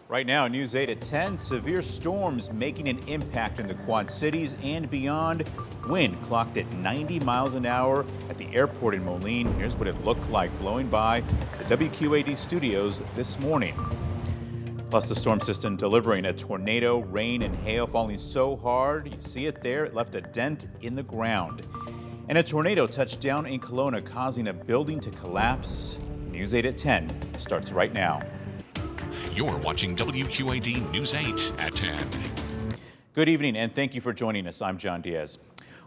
Right now, News 8 at 10, severe storms making an impact in the Quad Cities and beyond. Wind clocked at 90 miles an hour at the airport in Moline. Here's what it looked like blowing by the WQAD studios this morning. Plus, the storm system delivering a tornado, rain and hail falling so hard. You see it there. It left a dent in the ground. And a tornado touched down in Kelowna, causing a building to collapse. News 8 at 10 starts right now. You're watching WQAD News 8 at 10. Good evening and thank you for joining us. I'm John Diaz.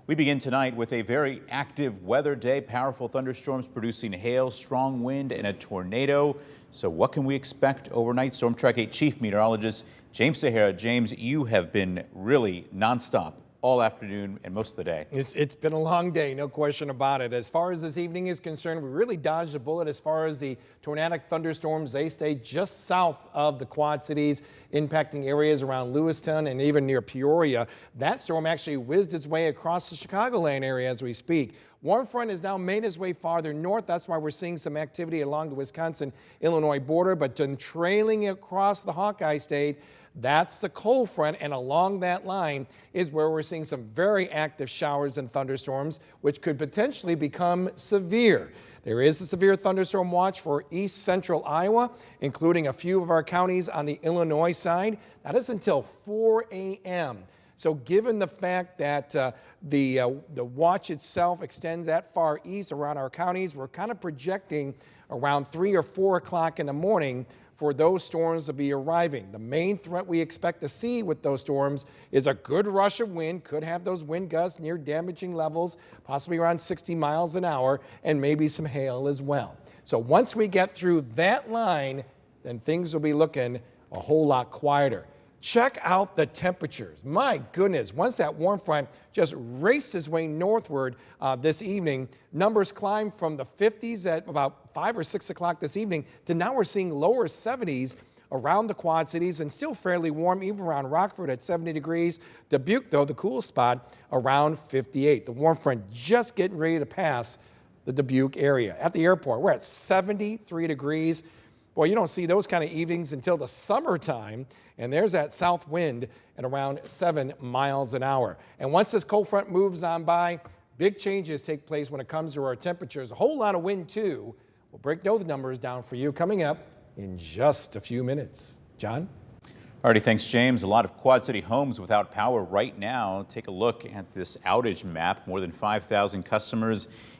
We begin tonight with a very active weather day. Powerful thunderstorms producing hail, strong wind, and a tornado. So what can we expect overnight? Storm Track 8 Chief Meteorologist James Sahara. James, you have been really nonstop all afternoon and most of the day. It's been a long day, no question about it. As far as this evening is concerned, we really dodged a bullet as far as the tornadic thunderstorms. They stay just south of the Quad Cities, impacting areas around Lewiston and even near Peoria. That storm actually whizzed its way across the Chicagoland area as we speak. Warm front has now made its way farther north. That's why we're seeing some activity along the Wisconsin-Illinois border, but then trailing across the Hawkeye State, that's the cold front, and along that line is where we're seeing some very active showers and thunderstorms, which could potentially become severe. There is a severe thunderstorm watch for east central Iowa, including a few of our counties on the Illinois side. That is until 4 a.m. So given the fact that the watch itself extends that far east around our counties, we're kind of projecting around 3 or 4 o'clock in the morning for those storms to be arriving. The main threat we expect to see with those storms is a good rush of wind, could have those wind gusts near damaging levels, possibly around 60 miles an hour, and maybe some hail as well. So once we get through that line, then things will be looking a whole lot quieter. Check out the temperatures. My goodness, once that warm front just raced its way northward this evening, numbers climbed from the 50s at about 5 or 6 o'clock this evening to now we're seeing lower 70s around the Quad Cities and still fairly warm even around Rockford at 70 degrees. Dubuque, though, the cool spot around 58. The warm front just getting ready to pass the Dubuque area. At the airport, we're at 73 degrees. Boy, you don't see those kind of evenings until the summertime, and there's that south wind at around 7 miles an hour. And once this cold front moves on by, big changes take place when it comes to our temperatures. A whole lot of wind, too. We'll break those numbers down for you coming up in just a few minutes. John? Alrighty, thanks, James. A lot of Quad City homes without power right now. Take a look at this outage map. More than 5,000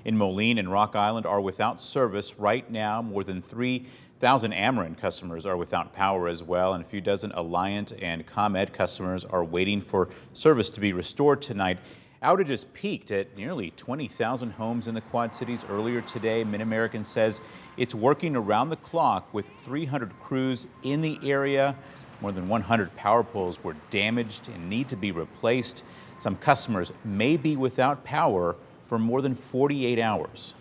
in Moline and Rock Island are without service right now. More than 3,000 Ameren customers are without power as well, and a few dozen Alliant and ComEd customers are waiting for service to be restored tonight. Outages peaked at nearly 20,000 homes in the Quad Cities earlier today. MidAmerican says it's working around the clock with 300 crews in the area. More than 100 power poles were damaged and need to be replaced. Some customers may be without power for more than 48 hours.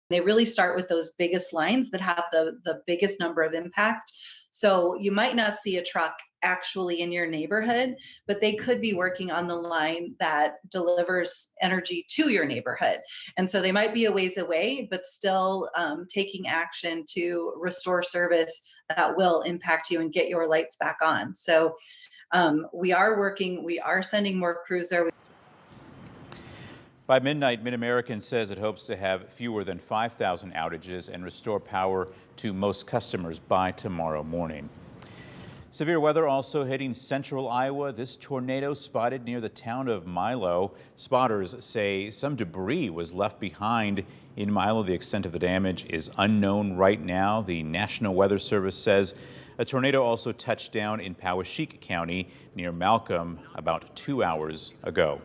They really start with those biggest lines that have the biggest number of impacts. So you might not see a truck actually in your neighborhood, but they could be working on the line that delivers energy to your neighborhood. And so they might be a ways away, but still taking action to restore service that will impact you and get your lights back on. So we are sending more crews there. By midnight, MidAmerican says it hopes to have fewer than 5,000 outages and restore power to most customers by tomorrow morning. Severe weather also hitting central Iowa. This tornado spotted near the town of Milo. Spotters say some debris was left behind in Milo. The extent of the damage is unknown right now. The National Weather Service says a tornado also touched down in Poweshiek County near Malcolm about 2 hours ago.